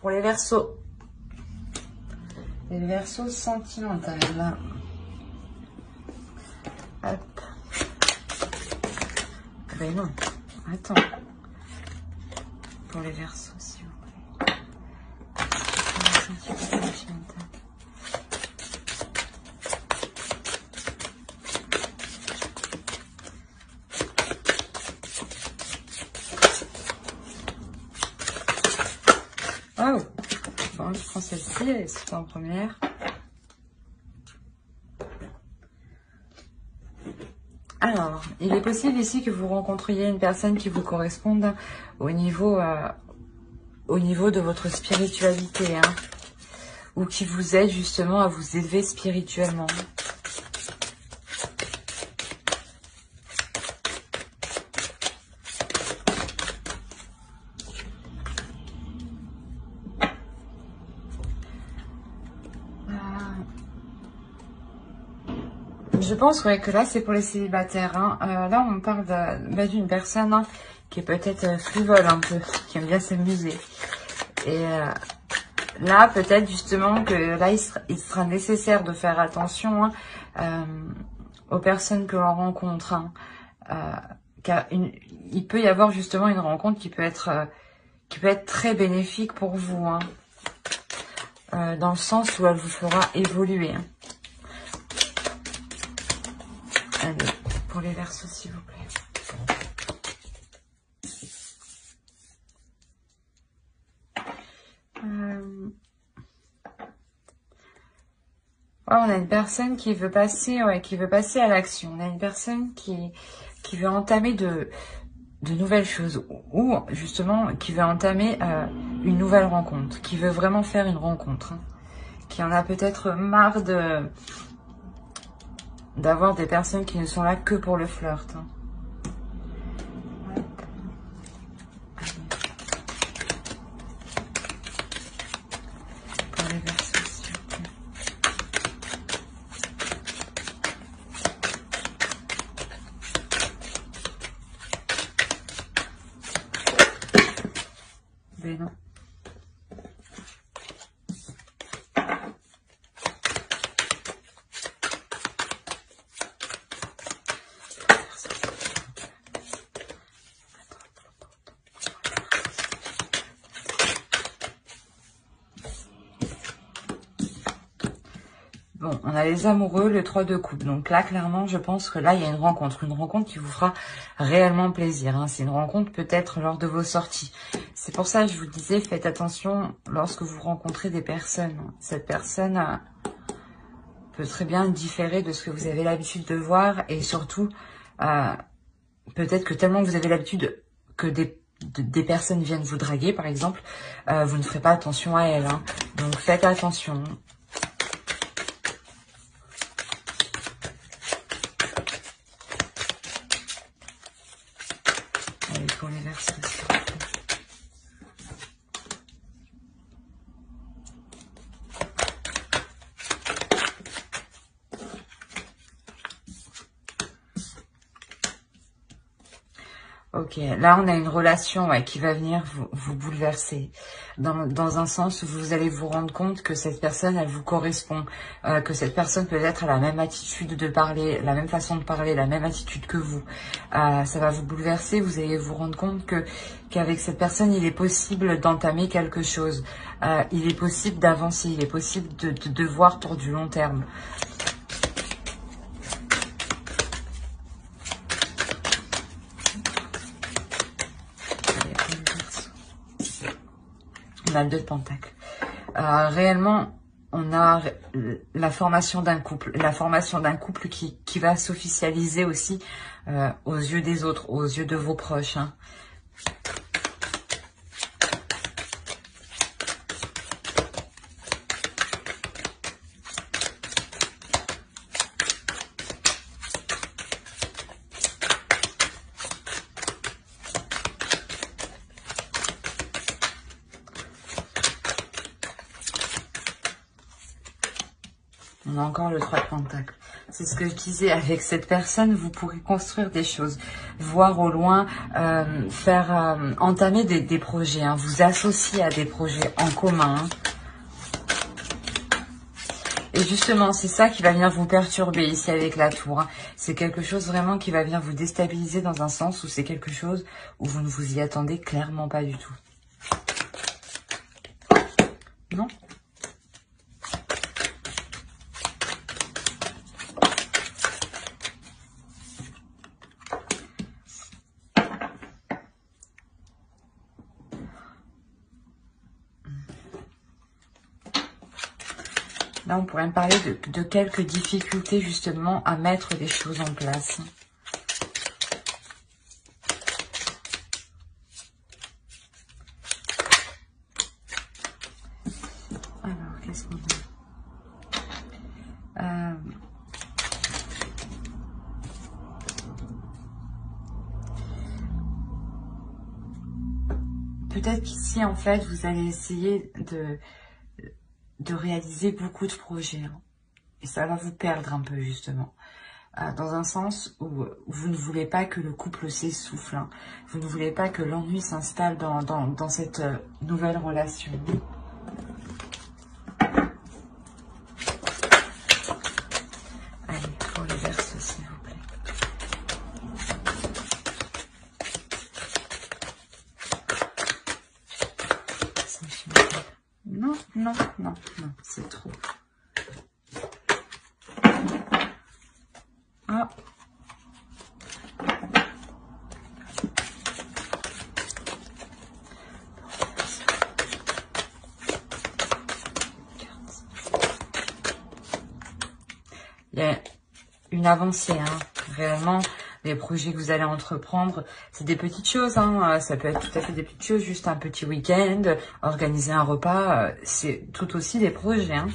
Pour les Verseaux. Les Verseaux sentimentales. Hop. Ben non. Attends. Pour les Verseaux, s'il vous plaît. Oh, bon, je prends celle-ci, elle est en première. Alors, il est possible ici que vous rencontriez une personne qui vous corresponde au niveau de votre spiritualité, hein, ou qui vous aide justement à vous élever spirituellement. Je pense ouais, que là, c'est pour les célibataires. Hein. Là, on parle d'une personne hein, qui est peut-être frivole un peu, qui aime bien s'amuser. Et là, peut-être justement que là, il sera nécessaire de faire attention hein, aux personnes que l'on rencontre. Hein. Car il peut y avoir justement une rencontre qui peut être très bénéfique pour vous. Hein. Dans le sens où elle vous fera évoluer. Hein. Allez, pour les Verseaux, s'il vous plaît. Ouais, on a une personne qui veut passer, à l'action. On a une personne qui veut entamer de nouvelles choses ou justement qui veut entamer une nouvelle rencontre, qui veut vraiment faire une rencontre, hein, qui en a peut-être marre d'avoir des personnes qui ne sont là que pour le flirt. Hein. Pour les Verseaux, s'il vous plaît. Ben non. Bon, on a les amoureux, le 3 de coupe. Donc là, clairement, je pense que là, il y a une rencontre qui vous fera réellement plaisir. Hein. C'est une rencontre peut-être lors de vos sorties. C'est pour ça que je vous disais, faites attention lorsque vous rencontrez des personnes. Cette personne peut très bien différer de ce que vous avez l'habitude de voir. Et surtout, peut-être que tellement vous avez l'habitude que des personnes viennent vous draguer, par exemple, vous ne ferez pas attention à elles. Hein. Donc faites attention. Pour les Verseaux. Ok, là on a une relation qui va venir vous bouleverser. Dans un sens où vous allez vous rendre compte que cette personne, elle vous correspond. Que cette personne peut-être a la même attitude de parler, la même façon de parler, la même attitude que vous. Ça va vous bouleverser, vous allez vous rendre compte qu'avec cette personne, il est possible d'entamer quelque chose. Il est possible d'avancer, il est possible de voir pour du long terme. On a le 2 de Pentacle. Réellement, on a la formation d'un couple. La formation d'un couple qui va s'officialiser aussi aux yeux des autres, aux yeux de vos proches. Hein. On a encore le 3 de Pentacle. C'est ce que je disais, avec cette personne, vous pourrez construire des choses. voir au loin, entamer des projets, hein, vous associer à des projets en commun. Hein. Et justement, c'est ça qui va venir vous perturber ici avec la tour. Hein. C'est quelque chose vraiment qui va venir vous déstabiliser dans un sens où c'est quelque chose où vous ne vous y attendez clairement pas du tout. Non ? Là, on pourrait me parler de quelques difficultés justement à mettre des choses en place. Alors, qu'est-ce qu'on a peut-être qu'ici, en fait, vous allez essayer de réaliser beaucoup de projets. Hein. Et ça va vous perdre un peu, justement. Dans un sens où vous ne voulez pas que le couple s'essouffle. Hein. Vous ne voulez pas que l'ennui s'installe dans cette nouvelle relation. Allez, pour les Verseaux, s'il vous plaît. Non, non, non, non, c'est trop. Ah. Il y a une avancée, hein. Réellement, les projets que vous allez entreprendre, c'est des petites choses, hein. Ça peut être tout à fait des petites choses, juste un petit week-end, organiser un repas, c'est tout aussi des projets, hein.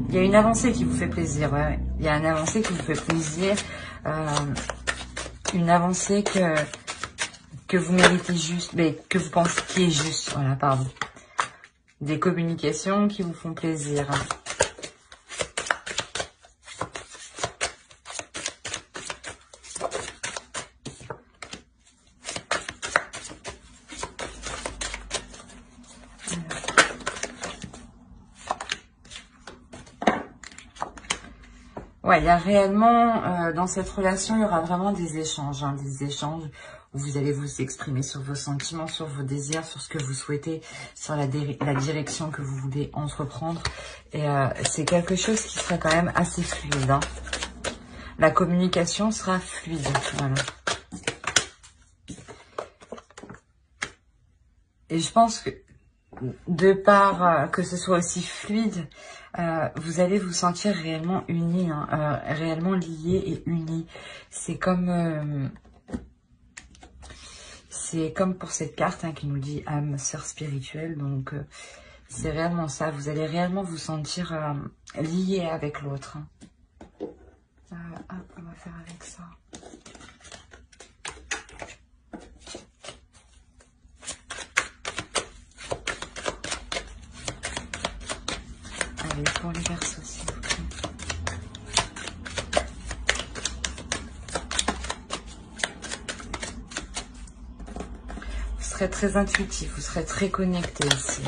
Il y a une avancée qui vous fait plaisir, ouais. Il y a une avancée qui vous fait plaisir, une avancée que vous méritez juste, mais que vous pensez qui est juste, voilà, pardon. Des communications qui vous font plaisir. Ouais, il y a réellement, dans cette relation, il y aura vraiment des échanges, hein, des échanges où vous allez vous exprimer sur vos sentiments, sur vos désirs, sur ce que vous souhaitez, sur la direction que vous voulez entreprendre. Et c'est quelque chose qui sera quand même assez fluide. Hein. La communication sera fluide, voilà. Et je pense que, de part que ce soit aussi fluide, vous allez vous sentir réellement unis, hein, réellement liés et unis. C'est comme pour cette carte, hein, qui nous dit âme, sœur spirituelle. Donc c'est réellement ça. Vous allez réellement vous sentir liés avec l'autre. Hein. Hop, on va faire avec ça. Allez, pour les Verseaux, s'il vous plaît. Vous serez très intuitif, vous serez très connecté ici.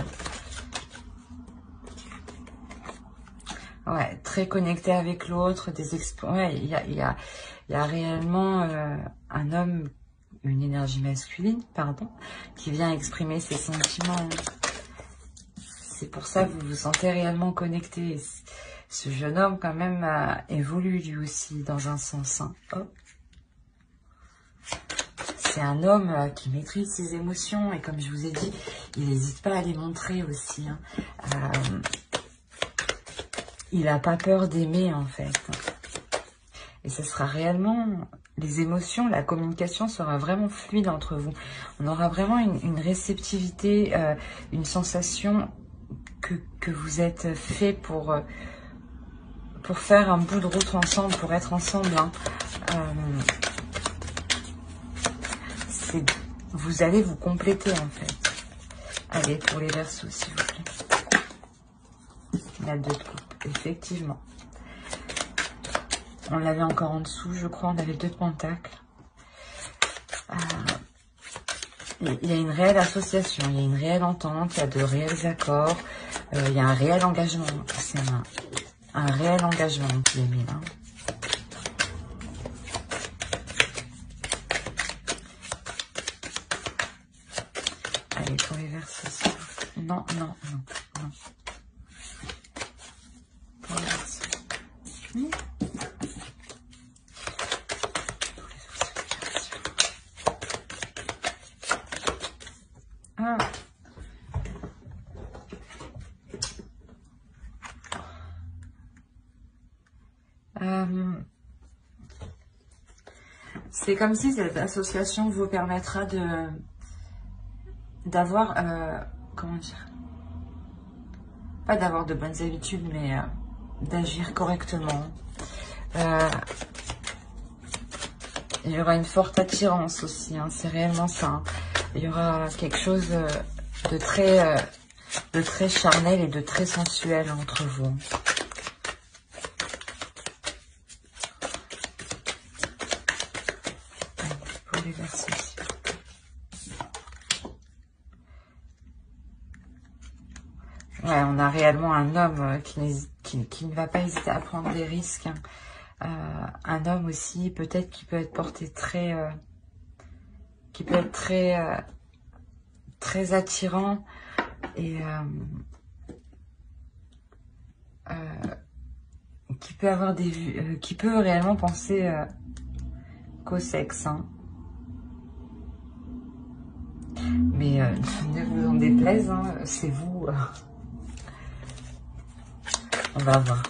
Ouais, très connecté avec l'autre, ouais, il y a réellement un homme, une énergie masculine, pardon, qui vient exprimer ses sentiments. C'est pour ça que vous vous sentez réellement connecté. Ce jeune homme, quand même, évolue lui aussi, dans un sens. Hein. Oh. C'est un homme qui maîtrise ses émotions. Et comme je vous ai dit, il n'hésite pas à les montrer aussi. Hein. Il n'a pas peur d'aimer, en fait. Et ce sera réellement... Les émotions, la communication sera vraiment fluide entre vous. On aura vraiment une réceptivité, une sensation... Que vous êtes fait pour faire un bout de route ensemble, pour être ensemble. Hein. Vous allez vous compléter, en fait. Allez, pour les Verseaux, s'il vous plaît. La 2 de coupe, effectivement. On l'avait encore en dessous, je crois. On avait 2 de pentacles. Il y a une réelle association, il y a une réelle entente, il y a de réels accords, il y a un réel engagement. C'est un réel engagement qui est mis là. Allez, pour les Verseaux. Non, non, non, non. Pour les Verseaux. Ah. C'est comme si cette association vous permettra d'avoir, comment dire, pas d'avoir de bonnes habitudes, mais d'agir correctement. Il y aura une forte attirance aussi, hein, c'est réellement ça. Hein. Il y aura quelque chose de très charnel et de très sensuel entre vous. Pour les Verseaux. Ouais, on a réellement un homme qui ne va pas hésiter à prendre des risques. Hein. Un homme aussi, peut-être qui peut être porté très... qui peut être très attirant et qui peut avoir des vues, qui peut réellement penser qu'au sexe. Hein. Mais ne vous en déplaise, hein, c'est vous. On va voir.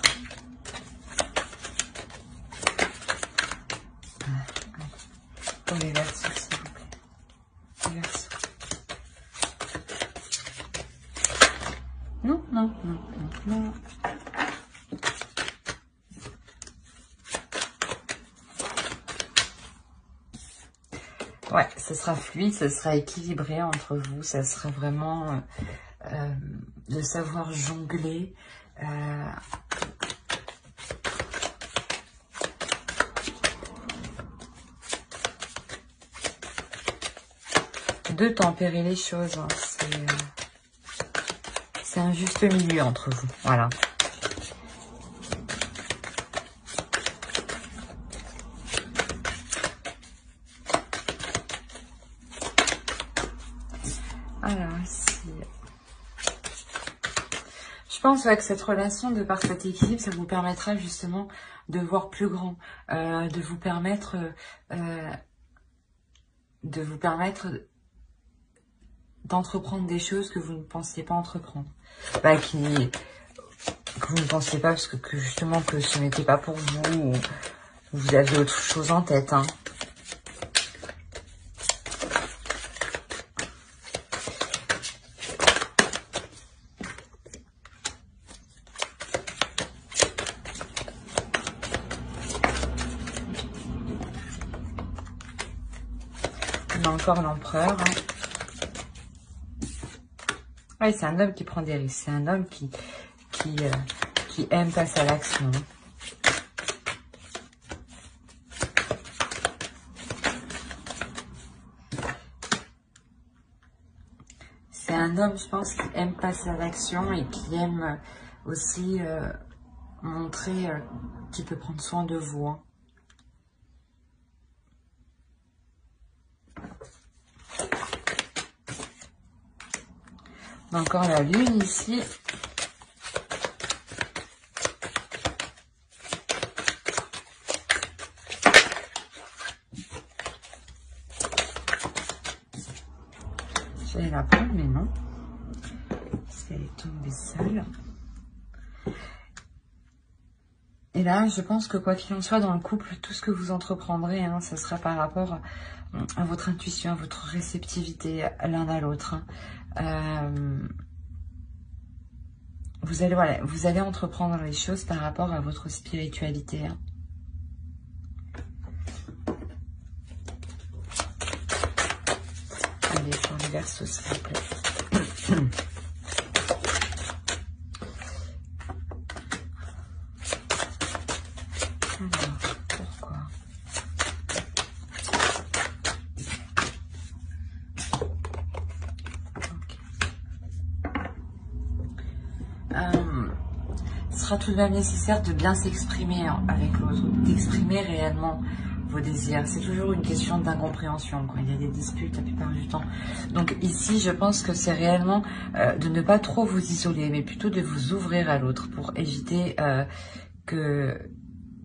Pour les Verseaux, s'il vous plaît. Les Verseaux. Non, non, non, non, non. Ouais, ce sera fluide, ce sera équilibré entre vous. Ça sera vraiment de savoir jongler. De tempérer les choses. Hein. C'est un juste milieu entre vous. Voilà. Alors, ici. Je pense que cette relation, de par cet équilibre, ça vous permettra justement de voir plus grand, de vous permettre d'entreprendre des choses que vous ne pensiez pas entreprendre. Bah, que vous ne pensiez pas parce que justement que ce n'était pas pour vous, ou vous aviez autre chose en tête. Hein. On a encore l'empereur. Hein. Ouais, c'est un homme qui prend des risques. C'est un homme qui aime passer à l'action. C'est un homme, je pense, qui aime passer à l'action et qui aime aussi montrer qu'il peut prendre soin de vous. Hein. On a encore la lune ici. J'allais la prendre, mais non. Parce qu'elle est tombée seule. Et là, je pense que quoi qu'il en soit dans le couple, tout ce que vous entreprendrez, hein, ce sera par rapport à votre intuition, à votre réceptivité l'un à l'autre. Hein. Vous allez entreprendre les choses par rapport à votre spiritualité. Hein. Allez, pour les Verseaux, s'il vous plaît. Alors. ce sera tout de même nécessaire de bien s'exprimer avec l'autre, d'exprimer réellement vos désirs. C'est toujours une question d'incompréhension quand il y a des disputes la plupart du temps. Donc ici, je pense que c'est réellement de ne pas trop vous isoler, mais plutôt de vous ouvrir à l'autre pour éviter que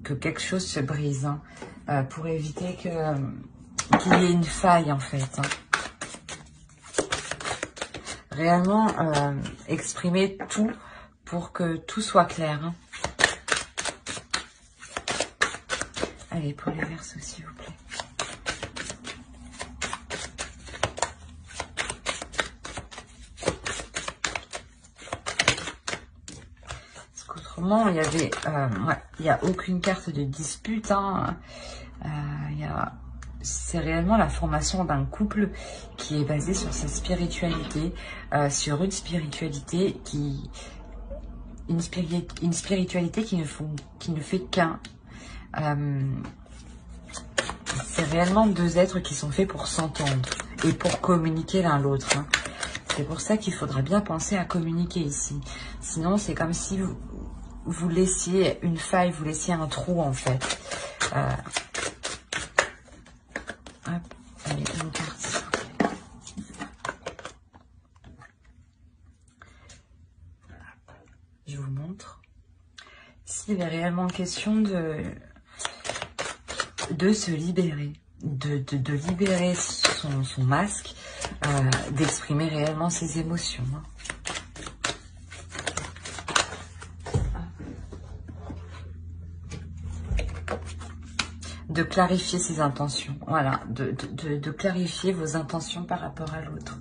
quelque chose se brise, hein, pour éviter qu'il y ait une faille en fait. Hein. Réellement, exprimer tout pour que tout soit clair. Hein. Allez, pour les Verseaux, s'il vous plaît. Parce qu'autrement, il y avait, il n'y a aucune carte de dispute. Hein. C'est réellement la formation d'un couple qui est basé sur sa spiritualité, sur une spiritualité qui ne fait qu'un. C'est réellement deux êtres qui sont faits pour s'entendre et pour communiquer l'un l'autre. Hein. C'est pour ça qu'il faudra bien penser à communiquer ici. Sinon, c'est comme si vous laissiez une faille, vous laissiez un trou en fait. Hop, allez, une carte. Je vous montre. Ici, il est réellement question de se libérer, de libérer son masque, d'exprimer réellement ses émotions. Hein. De clarifier ses intentions, voilà, de clarifier vos intentions par rapport à l'autre,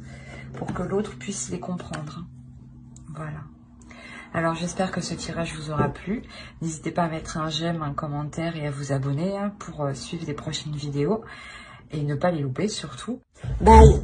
pour que l'autre puisse les comprendre. Voilà. Alors, j'espère que ce tirage vous aura plu. N'hésitez pas à mettre un j'aime, un commentaire et à vous abonner, hein, pour suivre les prochaines vidéos. Et ne pas les louper, surtout. Bye!